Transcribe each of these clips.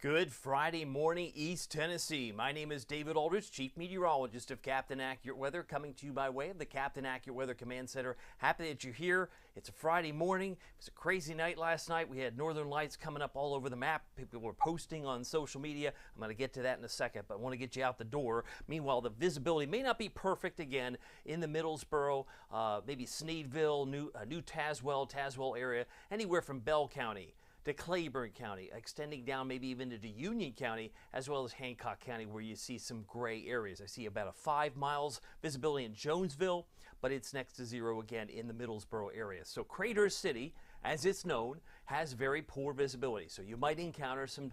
Good Friday morning, East Tennessee. My name is David Aldridge, Chief Meteorologist of Captain Accurate Weather, coming to you by way of the Captain Accurate Weather Command Center. Happy that you're here. It's a Friday morning. It was a crazy night last night. We had northern lights coming up all over the map. People were posting on social media. I'm going to get to that in a second, but I want to get you out the door. Meanwhile, the visibility may not be perfect again in the Middlesboro, maybe Sneedville, New Tazewell area, anywhere from Bell County to Claiborne County, extending down maybe even into Union County, as well as Hancock County, where you see some gray areas. I see about a 5 miles visibility in Jonesville, but it's next to zero again in the Middlesboro area. So Crater City, as it's known, has very poor visibility. So you might encounter some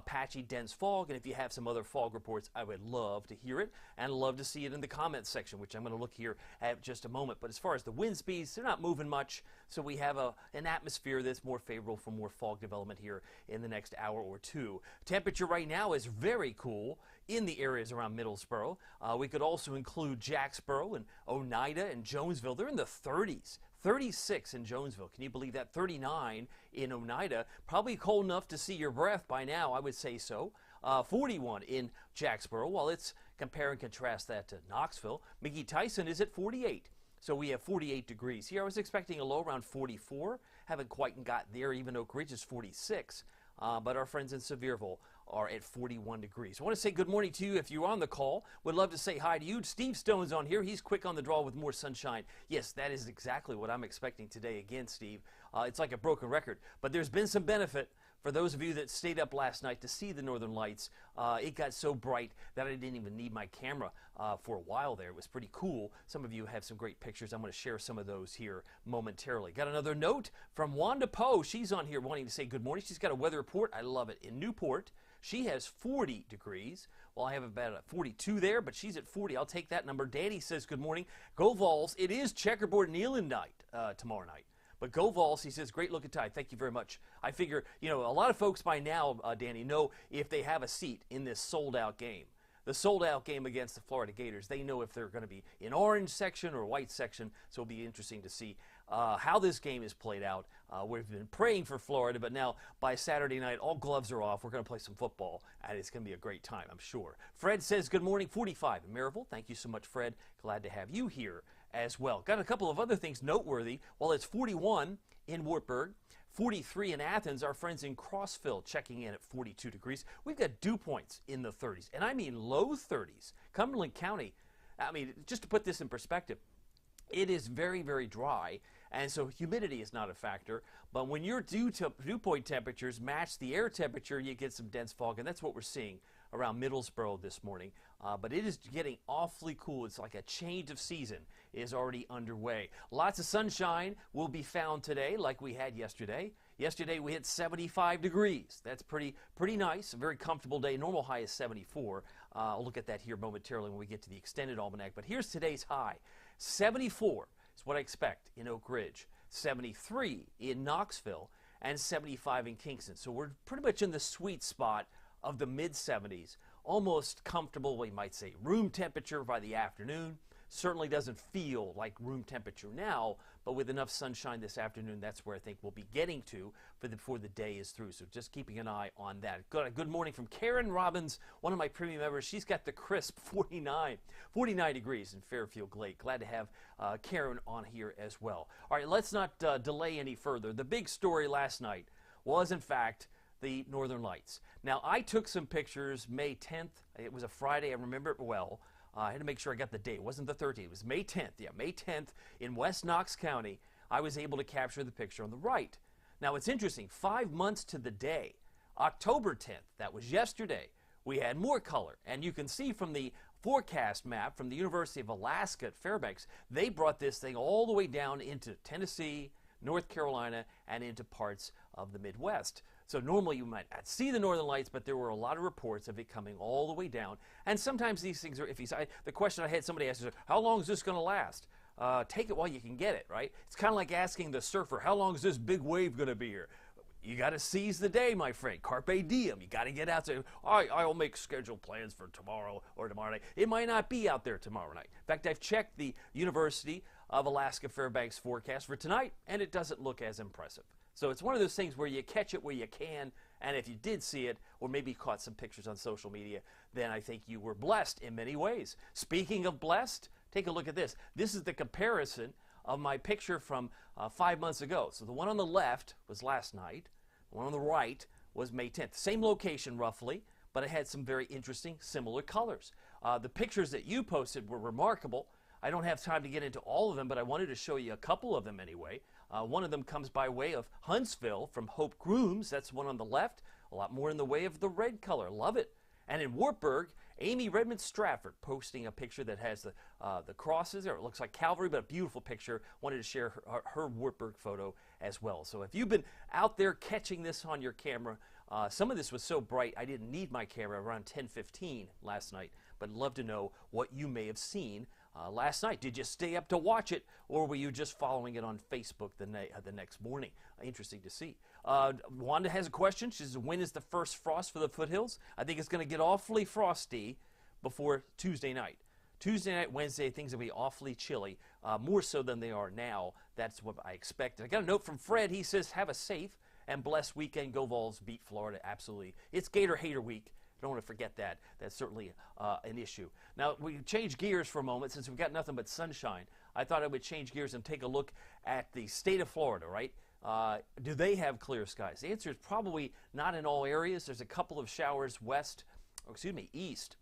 patchy, dense fog, and if you have some other fog reports, I would love to hear it and love to see it in the comments section, which I'm going to look here at just a moment. But as far as the wind speeds, they're not moving much, so we have an atmosphere that's more favorable for more fog development here in the next hour or two. Temperature right now is very cool in the areas around Middlesboro. We could also include Jacksboro and Oneida and Jonesville. They're in the 30s. 36 in Jonesville. Can you believe that? 39 in Oneida. Probably cold enough to see your breath by now, I would say so. 41 in Jacksboro. Well, let's compare and contrast that to Knoxville. McGee-Tyson is at 48. So we have 48 degrees here. I was expecting a low around 44. Haven't quite got there. Even Oak Ridge is 46. But our friends in Sevierville are at 41 degrees. I want to say good morning to you if you're on the call. Would love to say hi to you. Steve Stone's on here. He's quick on the draw with more sunshine. Yes, that is exactly what I'm expecting today again, Steve. It's like a broken record. But there's been some benefit for those of you that stayed up last night to see the northern lights. It got so bright that I didn't even need my camera for a while there. It was pretty cool. Some of you have some great pictures. I'm going to share some of those here momentarily. Got another note from Wanda Poe. She's on here wanting to say good morning. She's got a weather report. I love it. In Newport, she has 40 degrees. Well, I have about a 42 there, but she's at 40. I'll take that number. Danny says good morning. Go Vols. It is checkerboard kneeling night tomorrow night. But go Vols, he says, great looking tide. Thank you very much. I figure, a lot of folks by now, Danny, know if they have a seat in this sold-out game. The sold-out game against the Florida Gators, they know if they're going to be in orange section or white section, so it'll be interesting to see how this game is played out. We've been praying for Florida, but now by Saturday night, all gloves are off. We're going to play some football, and it's going to be a great time, I'm sure. Fred says good morning, 45 in Maryville. Thank you so much, Fred. Glad to have you here as well. Got a couple of other things noteworthy. Well, it's 41 in Wartburg, 43 in Athens. Our friends in Crossville checking in at 42 degrees. We've got dew points in the 30s, and I mean low 30s. Cumberland County, just to put this in perspective, it is very, very dry, and so humidity is not a factor. But when your dew point temperatures match the air temperature, you get some dense fog, and that's what we're seeing around Middlesboro this morning. But it is getting awfully cool. It's like a change of season is already underway. Lots of sunshine will be found today like we had yesterday. Yesterday we hit 75 degrees. That's pretty nice, a very comfortable day. Normal high is 74. I'll look at that here momentarily when we get to the extended almanac. But here's today's high. 74 is what I expect in Oak Ridge, 73 in Knoxville, and 75 in Kingston. So we're pretty much in the sweet spot of the mid-70s, almost comfortable, we might say, room temperature by the afternoon. Certainly doesn't feel like room temperature now, but with enough sunshine this afternoon, that's where I think we'll be getting to before the day is through. So just keeping an eye on that. Good morning from Karen Robbins, one of my premium members. She's got the crisp 49 degrees in Fairfield Glade. Glad to have Karen on here as well. All right, let's not delay any further. The big story last night was, in fact, the Northern Lights. Now, I took some pictures May 10th. It was a Friday. I remember it well. I had to make sure I got the date. It wasn't the 13th. It was May 10th. Yeah, May 10th in West Knox County. I was able to capture the picture on the right. Now, it's interesting. 5 months to the day, October 10th, that was yesterday, we had more color. And you can see from the forecast map from the University of Alaska at Fairbanks, they brought this thing all the way down into Tennessee, North Carolina, and into parts of the Midwest. So normally you might not see the northern lights, but there were a lot of reports of it coming all the way down. And sometimes these things are iffy. So the question I had somebody ask is, how long is this going to last? Take it while you can get it, right? It's kind of like asking the surfer, how long is this big wave going to be here? You got to seize the day, my friend. Carpe diem. You got to get out. Say, I'll make scheduled plans for tomorrow or tomorrow night. It might not be out there tomorrow night. In fact, I've checked the university of Alaska Fairbanks forecast for tonight, and it doesn't look as impressive. So it's one of those things where you catch it where you can, and if you did see it, or maybe caught some pictures on social media, then I think you were blessed in many ways. Speaking of blessed, take a look at this. This is the comparison of my picture from 5 months ago. So the one on the left was last night. The one on the right was May 10th. Same location roughly, but it had some very interesting similar colors. The pictures that you posted were remarkable. I don't have time to get into all of them, but I wanted to show you a couple of them anyway. One of them comes by way of Huntsville from Hope Grooms. That's one on the left. A lot more in the way of the red color. Love it. And in Wartburg, Amy Redmond Stratford posting a picture that has the crosses there. It looks like Calvary, but a beautiful picture. Wanted to share her Wartburg photo as well. So if you've been out there catching this on your camera, some of this was so bright I didn't need my camera around 10:15 last night, but I'd love to know what you may have seen last night. Did you stay up to watch it, or were you just following it on Facebook the next morning? Interesting to see. Wanda has a question. She says, when is the first frost for the foothills? I think it's going to get awfully frosty before Tuesday night. Tuesday night, Wednesday, things will be awfully chilly, more so than they are now. That's what I expected. I got a note from Fred. He says, have a safe and blessed weekend. Go Vols, beat Florida. Absolutely. It's Gator Hater Week. Don't want to forget that. That's certainly an issue. Now, we change gears for a moment. Since we've got nothing but sunshine, I thought I would change gears and take a look at the state of Florida, right? Do they have clear skies? The answer is probably not in all areas. There's a couple of showers east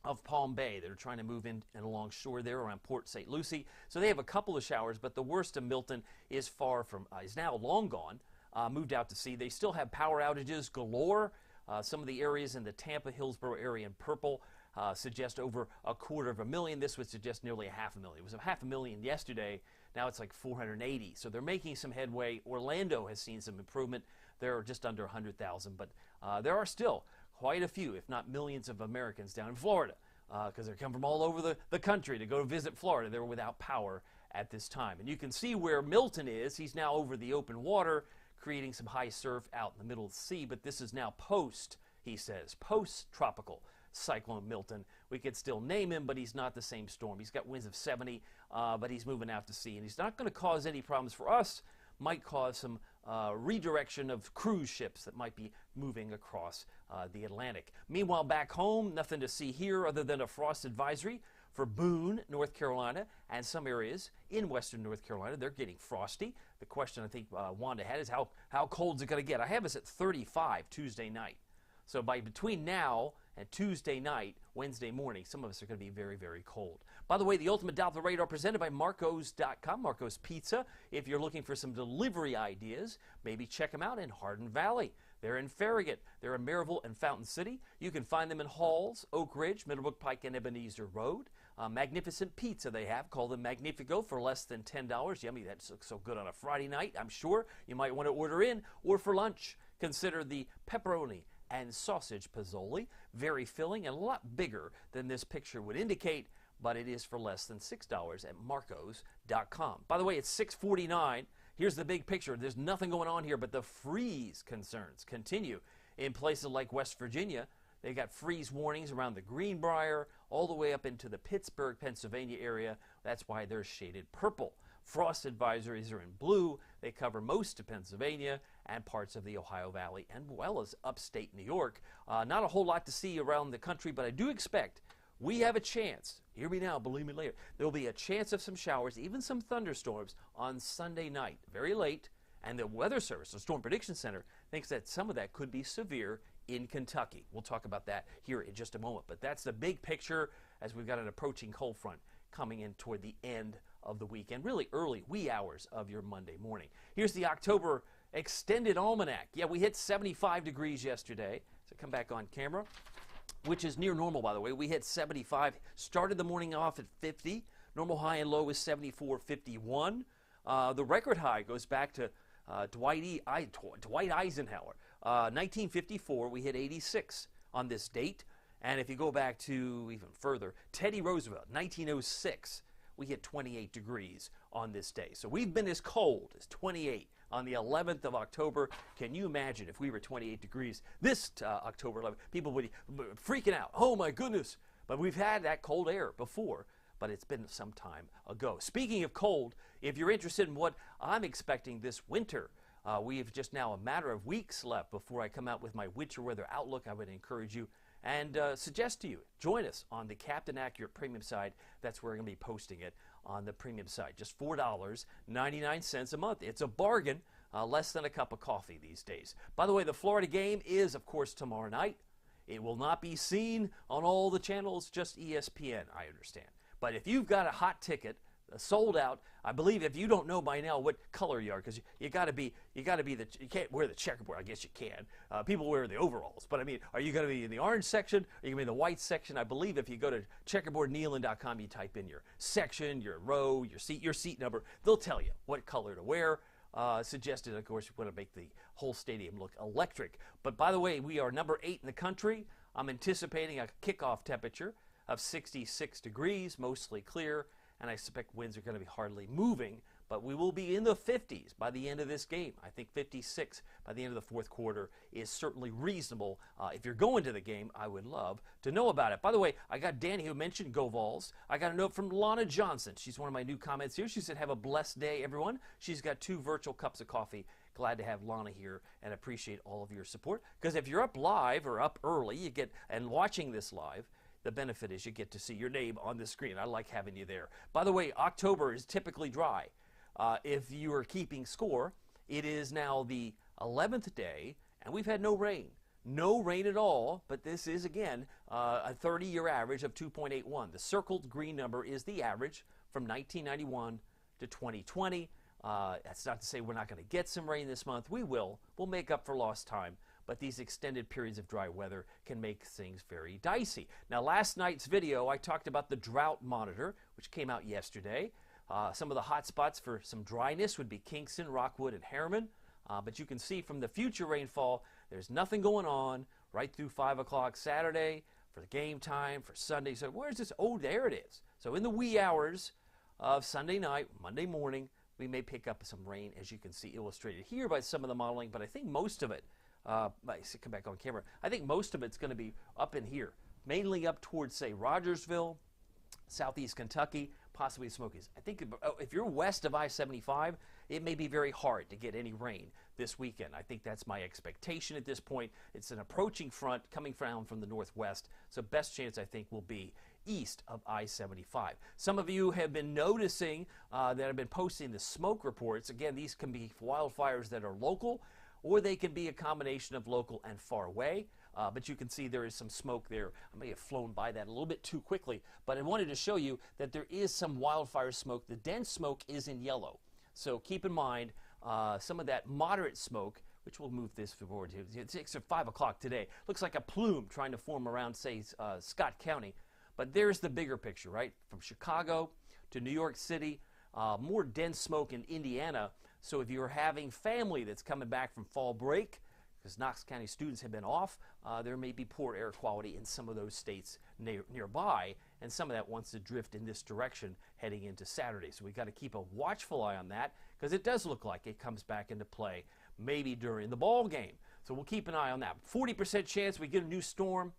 of Palm Bay that are trying to move in and along shore there around Port St. Lucie. So they have a couple of showers, but the worst of Milton is is now long gone, moved out to sea. They still have power outages galore. Some of the areas in the Tampa, Hillsborough area in purple suggest over 250,000. This would suggest nearly 500,000. It was 500,000 yesterday. Now it's like 480. So they're making some headway. Orlando has seen some improvement. They're just under 100,000. But there are still quite a few, if not millions of Americans down in Florida because they're coming from all over the country to go visit Florida. They're without power at this time. And you can see where Milton is. He's now over the open water, creating some high surf out in the middle of the sea, but this is now he says, post-tropical cyclone Milton. We could still name him, but he's not the same storm. He's got winds of 70, but he's moving out to sea, and he's not going to cause any problems for us. Might cause some redirection of cruise ships that might be moving across the Atlantic. Meanwhile, back home, nothing to see here other than a frost advisory for Boone, North Carolina, and some areas in western North Carolina. They're getting frosty. The question I think Wanda had is how cold is it going to get? I have us at 35 Tuesday night. So between now and Tuesday night, Wednesday morning, some of us are going to be very, very cold. By the way, the Ultimate Doppler Radar presented by Marcos.com, Marcos Pizza. If you're looking for some delivery ideas, maybe check them out in Hardin Valley. They're in Farragut. They're in Maryville and Fountain City. You can find them in Halls, Oak Ridge, Middlebrook Pike, and Ebenezer Road. Magnificent pizza they have. Call them Magnifico for less than $10. Yummy. That looks so good on a Friday night, I'm sure. You might want to order in. Or for lunch, consider the pepperoni and sausage Pozzoli. Very filling and a lot bigger than this picture would indicate, but it is for less than $6 at Marcos.com. By the way, it's 6:49. Here's the big picture. There's nothing going on here, but the freeze concerns continue in places like West Virginia. They got freeze warnings around the Greenbrier, all the way up into the Pittsburgh, Pennsylvania area. That's why they're shaded purple. Frost advisories are in blue. They cover most of Pennsylvania and parts of the Ohio Valley, as well as upstate New York. Not a whole lot to see around the country, but I do expect we have a chance. Hear me now, believe me later. There will be a chance of some showers, even some thunderstorms on Sunday night, very late. And the Weather Service, the Storm Prediction Center, thinks that some of that could be severe in Kentucky. We'll talk about that here in just a moment. But that's the big picture as we've got an approaching cold front coming in toward the end of the weekend, really early wee hours of your Monday morning. Here's the October extended almanac. Yeah, we hit 75 degrees yesterday. So come back on camera, which is near normal, by the way. We hit 75, started the morning off at 50. Normal high and low was 74, 51. The record high goes back to Dwight Eisenhower. 1954, we hit 86 on this date. And if you go back to even further, Teddy Roosevelt, 1906, we hit 28 degrees on this day. So we've been as cold as 28 on the 11th of October. Can you imagine if we were 28 degrees this October 11th? People would be freaking out. Oh, my goodness. But we've had that cold air before. but it's been some time ago. Speaking of cold, if you're interested in what I'm expecting this winter, we have just now a matter of weeks left before I come out with my winter weather outlook. I would encourage you and suggest to you, join us on the Captain Accurate Premium side. That's where we're going to be posting it on the premium side. Just $4.99 a month. It's a bargain, less than a cup of coffee these days. By the way, the Florida game is, of course, tomorrow night. It will not be seen on all the channels, just ESPN, I understand. But if you've got a hot ticket, sold out, I believe if you don't know by now what color you are, because you got to be you can't wear the checkerboard. I guess you can. People wear the overalls, but I mean, are you going to be in the orange section? Are you going to be in the white section? I believe if you go to checkerboardnealon.com, you type in your section, your row, your seat number, they'll tell you what color to wear. Suggested, of course, you want to make the whole stadium look electric. But by the way, we are number 8 in the country. I'm anticipating a kickoff temperature of 66 degrees, mostly clear, and I expect winds are going to be hardly moving, but we will be in the 50s by the end of this game. I think 56 by the end of the fourth quarter is certainly reasonable. If you're going to the game, I would love to know about it. By the way, I got Danny who mentioned Go Vols. I got a note from Lana Johnson. She's one of my new comments here. She said, have a blessed day, everyone. She's got 2 virtual cups of coffee. Glad to have Lana here and appreciate all of your support. Because if you're up live or up early, and watching this live, the benefit is you get to see your name on the screen. I like having you there. By the way, October is typically dry. If you are keeping score, it is now the 11th day, and we've had no rain. No rain at all, but this is, again, a 30-year average of 2.81. The circled green number is the average from 1991 to 2020. That's not to say we're not going to get some rain this month. We will. We'll make up for lost time. But these extended periods of dry weather can make things very dicey. Now, last night's video, I talked about the drought monitor, which came out yesterday. Some of the hot spots for some dryness would be Kingston, Rockwood, and Harriman. But you can see from the future rainfall, there's nothing going on right through 5 o'clock Saturday for the game time, for Sunday. So where's this? Oh, there it is. So in the wee hours of Sunday night, Monday morning, we may pick up some rain, as you can see illustrated here by some of the modeling. But I think most of it, come back on camera, I think most of it's going to be up in here, mainly up towards, say, Rogersville, southeast Kentucky, possibly Smokies. I think if you're west of I-75, it may be very hard to get any rain this weekend. I think that's my expectation at this point. It's an approaching front coming down from the northwest, so best chance, I think, will be east of I-75. Some of you have been noticing that I've been posting the smoke reports. Again, these can be wildfires that are local, or they can be a combination of local and far away. But you can see there is some smoke there. I may have flown by that a little bit too quickly, but I wanted to show you that there is some wildfire smoke. The dense smoke is in yellow. So keep in mind some of that moderate smoke, which we'll move this forward to. It's 5 o'clock today. Looks like a plume trying to form around, say, Scott County. But there's the bigger picture, right? From Chicago to New York City, more dense smoke in Indiana. So if you're having family that's coming back from fall break, because Knox County students have been off, there may be poor air quality in some of those states nearby, and some of that wants to drift in this direction heading into Saturday. So we've got to keep a watchful eye on that, because it does look like it comes back into play maybe during the ball game. So we'll keep an eye on that. 40% chance we get a new storm.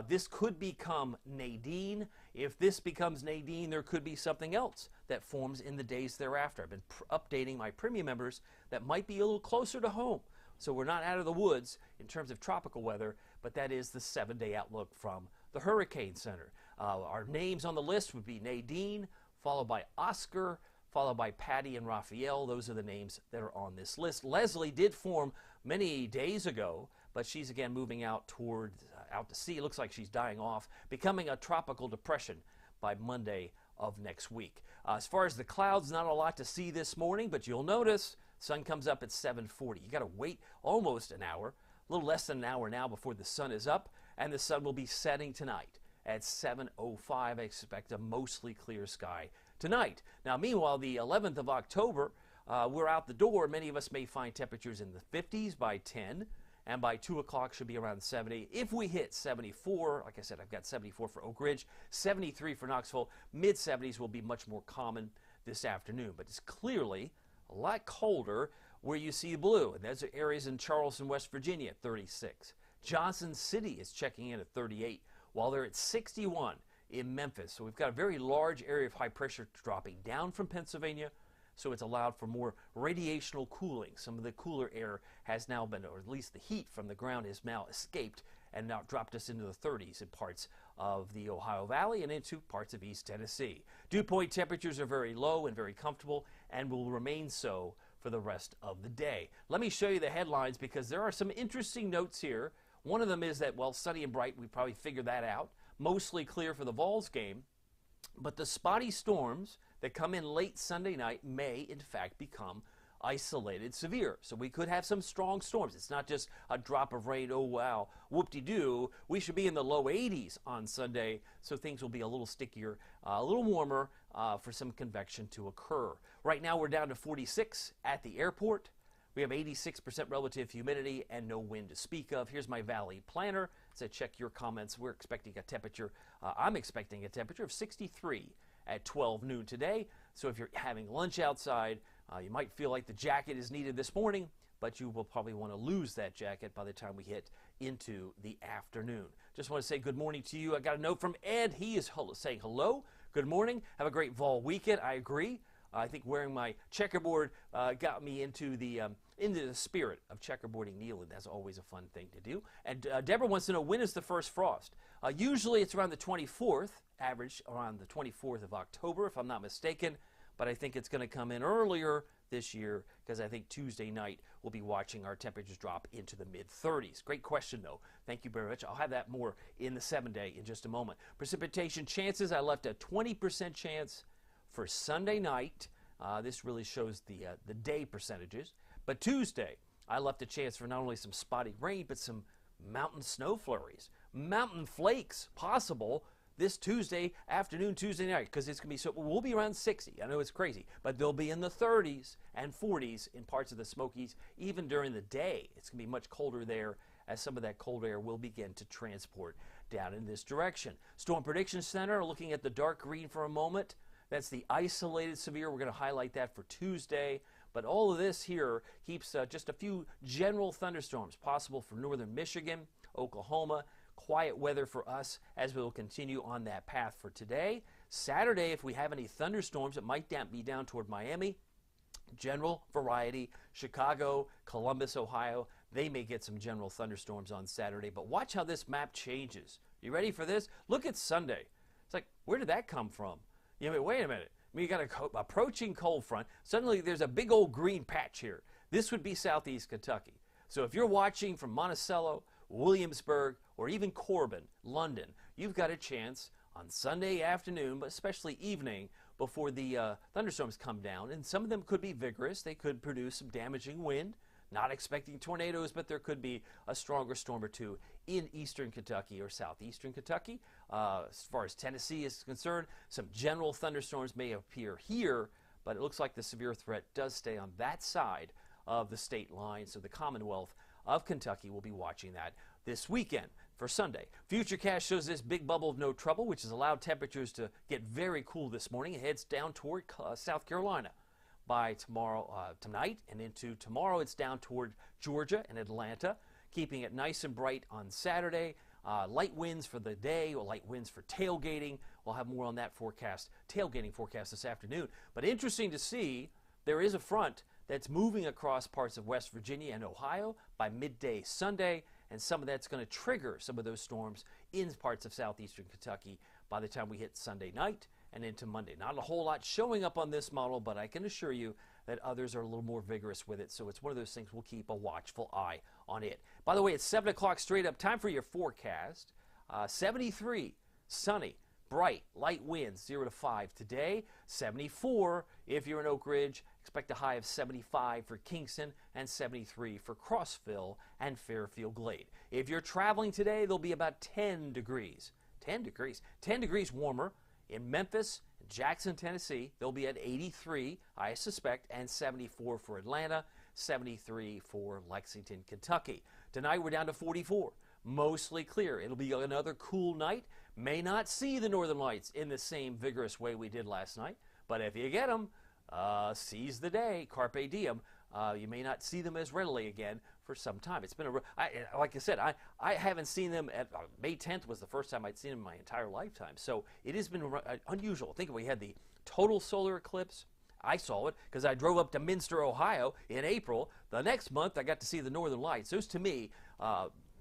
This could become Nadine. If this becomes Nadine, there could be something else that forms in the days thereafter. I've been updating my premium members that might be a little closer to home. So we're not out of the woods in terms of tropical weather, but that is the 7-day outlook from the Hurricane Center. Our names on the list would be Nadine, followed by Oscar, followed by Patty and Raphael. Those are the names that are on this list. Leslie did form many days ago, but she's again moving out toward out to sea. It looks like she's dying off, becoming a tropical depression by Monday of next week. As far as the clouds, not a lot to see this morning, but you'll notice sun comes up at 7:40. You got to wait almost an hour, a little less than an hour now before the sun is up, and the sun will be setting tonight at 7:05. I expect a mostly clear sky tonight. Now, meanwhile, the 11th of October, we're out the door. Many of us may find temperatures in the 50s by 10, and by 2 o'clock should be around 70. If we hit 74, like I said, I've got 74 for Oak Ridge, 73 for Knoxville, mid-70s will be much more common this afternoon, but it's clearly a lot colder where you see blue, and those are areas in Charleston, West Virginia, 36. Johnson City is checking in at 38, while they're at 61 in Memphis. So we've got a very large area of high pressure dropping down from Pennsylvania, so it's allowed for more radiational cooling. Some of the cooler air has now been, or at least the heat from the ground has now escaped and now dropped us into the 30s in parts of the Ohio Valley and into parts of East Tennessee. Dew point temperatures are very low and very comfortable and will remain so for the rest of the day. Let me show you the headlines because there are some interesting notes here. One of them is that, well, sunny and bright, we probably figured that out. Mostly clear for the Vols game, but the spotty storms that come in late Sunday night may, in fact, become isolated severe. So we could have some strong storms. It's not just a drop of rain, oh wow, whoop-de-doo. We should be in the low 80s on Sunday, so things will be a little stickier, a little warmer for some convection to occur. Right now we're down to 46 at the airport. We have 86% relative humidity and no wind to speak of. Here's my Valley Planner. So check your comments. We're expecting a temperature, I'm expecting a temperature of 63 at 12 noon today. So if you're having lunch outside, you might feel like the jacket is needed this morning, but you will probably want to lose that jacket by the time we hit into the afternoon. Just want to say good morning to you. I got a note from Ed. He is saying hello. Good morning. Have a great fall weekend. I agree. I think wearing my checkerboard got me into the spirit of checkerboarding kneeling. That's always a fun thing to do. And Deborah wants to know, when is the first frost? Usually it's around the 24th, average around the 24th of October, if I'm not mistaken. But I think it's going to come in earlier this year because I think Tuesday night we'll be watching our temperatures drop into the mid-30s. Great question, though. Thank you very much. I'll have that more in the 7-day in just a moment. Precipitation chances, I left a 20% chance for Sunday night. This really shows the day percentages. But Tuesday, I left a chance for not only some spotty rain, but some mountain snow flurries. Mountain flakes possible this Tuesday afternoon, Tuesday night, because it's going to be so, we'll be around 60. I know it's crazy, but they'll be in the 30s and 40s in parts of the Smokies, even during the day. It's going to be much colder there as some of that cold air will begin to transport down in this direction. Storm Prediction Center, looking at the dark green for a moment. That's the isolated severe. We're going to highlight that for Tuesday. But all of this here keeps just a few general thunderstorms possible for northern Michigan, Oklahoma. Quiet weather for us as we will continue on that path for today. Saturday, if we have any thunderstorms, it might be down toward Miami. General variety, Chicago, Columbus, Ohio, they may get some general thunderstorms on Saturday. But watch how this map changes. You ready for this? Look at Sunday. It's like, where did that come from? You know, wait a minute. I mean, you got an approaching cold front. Suddenly there's a big old green patch here. This would be southeast Kentucky. So if you're watching from Monticello, Williamsburg, or even Corbin, London, you've got a chance on Sunday afternoon, but especially evening, before the thunderstorms come down. And some of them could be vigorous. They could produce some damaging wind. Not expecting tornadoes, but there could be a stronger storm or two in eastern Kentucky or southeastern Kentucky. As far as Tennessee is concerned, some general thunderstorms may appear here, but it looks like the severe threat does stay on that side of the state line. So the Commonwealth of Kentucky will be watching that this weekend for Sunday. Futurecast shows this big bubble of no trouble, which has allowed temperatures to get very cool this morning. It heads down toward South Carolina by tomorrow, tonight, and into tomorrow it's down toward Georgia and Atlanta, keeping it nice and bright on Saturday. Light winds for the day, or light winds for tailgating. We'll have more on that forecast, tailgating forecast this afternoon. But interesting to see, there is a front that's moving across parts of West Virginia and Ohio by midday Sunday, and some of that's going to trigger some of those storms in parts of southeastern Kentucky by the time we hit Sunday night and into Monday. Not a whole lot showing up on this model, but I can assure you that others are a little more vigorous with it, so it's one of those things we'll keep a watchful eye on it. By the way, it's 7 o'clock straight up. Time for your forecast. 73, sunny, bright, light winds, 0 to 5 today. 74 if you're in Oak Ridge. Expect a high of 75 for Kingston and 73 for Crossville and Fairfield Glade. If you're traveling today, there'll be about 10 degrees. 10 degrees warmer in Memphis and Jackson, Tennessee. They'll be at 83, I suspect, and 74 for Atlanta, 73 for Lexington, Kentucky. Tonight we're down to 44. Mostly clear. It'll be another cool night. May not see the northern lights in the same vigorous way we did last night, but if you get them, seize the day, carpe diem. You may not see them as readily again for some time. It's been like I said, I haven't seen them at May 10th was the first time I'd seen them in my entire lifetime. So it has been unusual. Think we had the total solar eclipse. I saw it because I drove up to Minster, Ohio in April. The next month I got to see the Northern Lights. Those to me,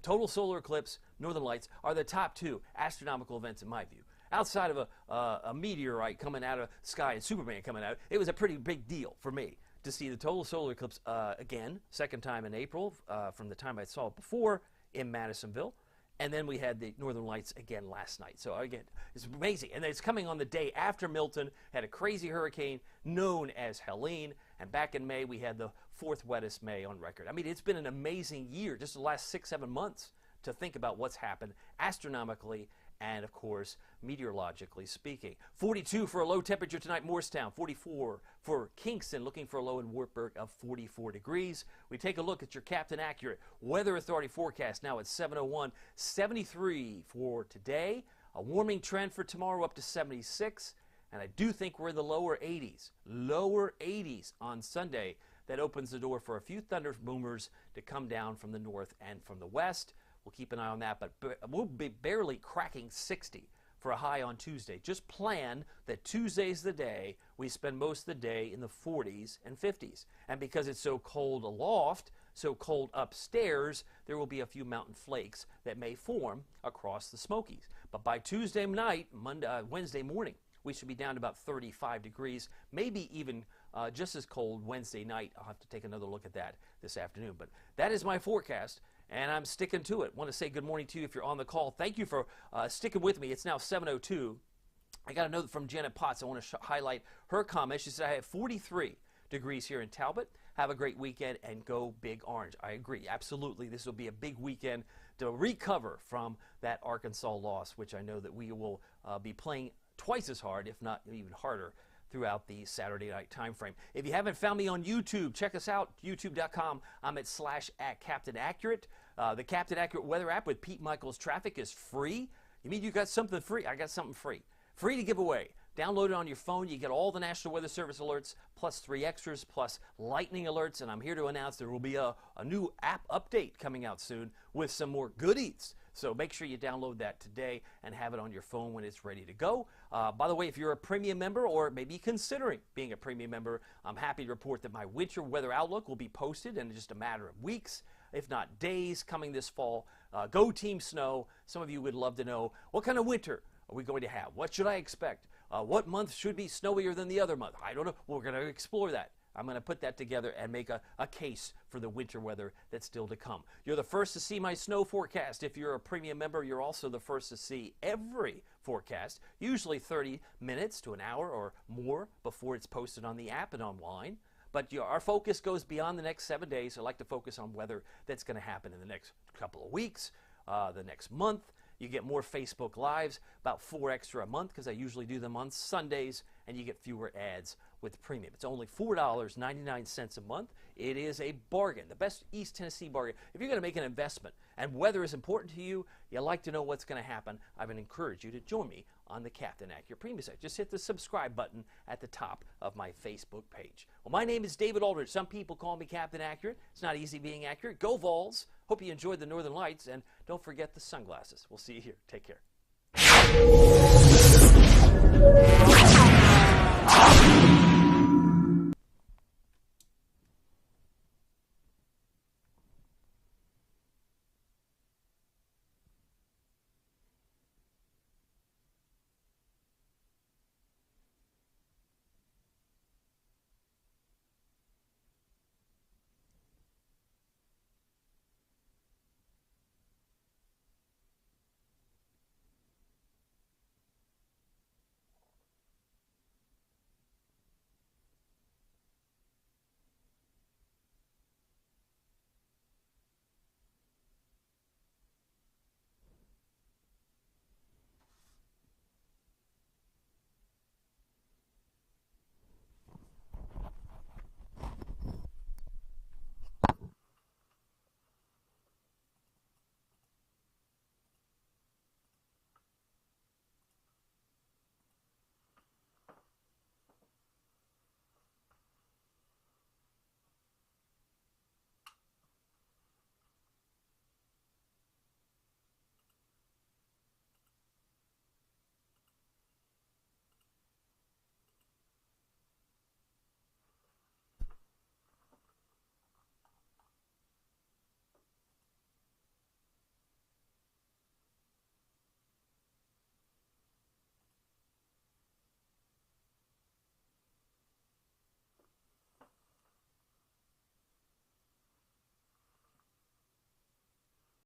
total solar eclipse, Northern Lights are the top two astronomical events in my view. Outside of a meteorite coming out of the sky and Superman coming out, it was a pretty big deal for me to see the total solar eclipse again, second time in April from the time I saw it before in Madisonville. And then we had the Northern Lights again last night. So again, it's amazing. And it's coming on the day after Milton had a crazy hurricane known as Helene. And back in May, we had the fourth wettest May on record. I mean, it's been an amazing year, just the last 6-7 months, to think about what's happened astronomically and, of course, meteorologically speaking. 42 for a low temperature tonight, Morristown. 44 for Kingston, looking for a low in Wartburg of 44 degrees. We take a look at your Captain Accurate Weather Authority forecast now at 7:01. 73 for today. A warming trend for tomorrow up to 76. And I do think we're in the lower 80s. Lower 80s on Sunday. That opens the door for a few thunder boomers to come down from the north and from the west. We'll keep an eye on that, but we'll be barely cracking 60 for a high on Tuesday. Just plan that Tuesday's the day we spend most of the day in the 40s and 50s. And because it's so cold aloft, so cold upstairs, there will be a few mountain flakes that may form across the Smokies. But by Tuesday night, Wednesday morning, we should be down to about 35 degrees, maybe even just as cold Wednesday night. I'll have to take another look at that this afternoon. But that is my forecast, and I'm sticking to it. Want to say good morning to you if you're on the call. Thank you for sticking with me. It's now 7:02. I got a note from Janet Potts. I want to highlight her comment. She said, I have 43 degrees here in Talbot. Have a great weekend and go Big Orange. I agree. Absolutely. This will be a big weekend to recover from that Arkansas loss, which I know that we will be playing twice as hard, if not even harder, throughout the Saturday night time frame. If you haven't found me on YouTube, check us out, youtube.com. I'm at /Captain Accurate. The Captain Accurate weather app with Pete Michaels Traffic is free. You mean you got something free? I got something free. Free to give away. Download it on your phone. You get all the National Weather Service alerts, plus 3 extras, plus lightning alerts. And I'm here to announce there will be a new app update coming out soon with some more goodies. So make sure you download that today and have it on your phone when it's ready to go. By the way, if you're a premium member or maybe considering being a premium member, I'm happy to report that my winter weather outlook will be posted in just a matter of weeks, if not days, coming this fall. Go Team Snow. Some of you would love to know, what kind of winter are we going to have? What should I expect? What month should be snowier than the other month? I don't know. We're going to explore that. I'm going to put that together and make a case for the winter weather that's still to come. You're the first to see my snow forecast. If you're a premium member, you're also the first to see every forecast, usually 30 minutes to an hour or more before it's posted on the app and online. But our focus goes beyond the next 7 days. I like to focus on weather that's going to happen in the next couple of weeks, the next month. You get more Facebook Lives, about 4 extra a month because I usually do them on Sundays, and you get fewer ads with premium. It's only $4.99 a month. It is a bargain, the best East Tennessee bargain. If you're going to make an investment and weather is important to you, you like to know what's going to happen, I would encourage you to join me on the Captain Accurate Premium site. Just hit the subscribe button at the top of my Facebook page. Well, my name is David Aldridge. Some people call me Captain Accurate. It's not easy being accurate. Go Vols. Hope you enjoyed the Northern Lights, and don't forget the sunglasses. We'll see you here. Take care.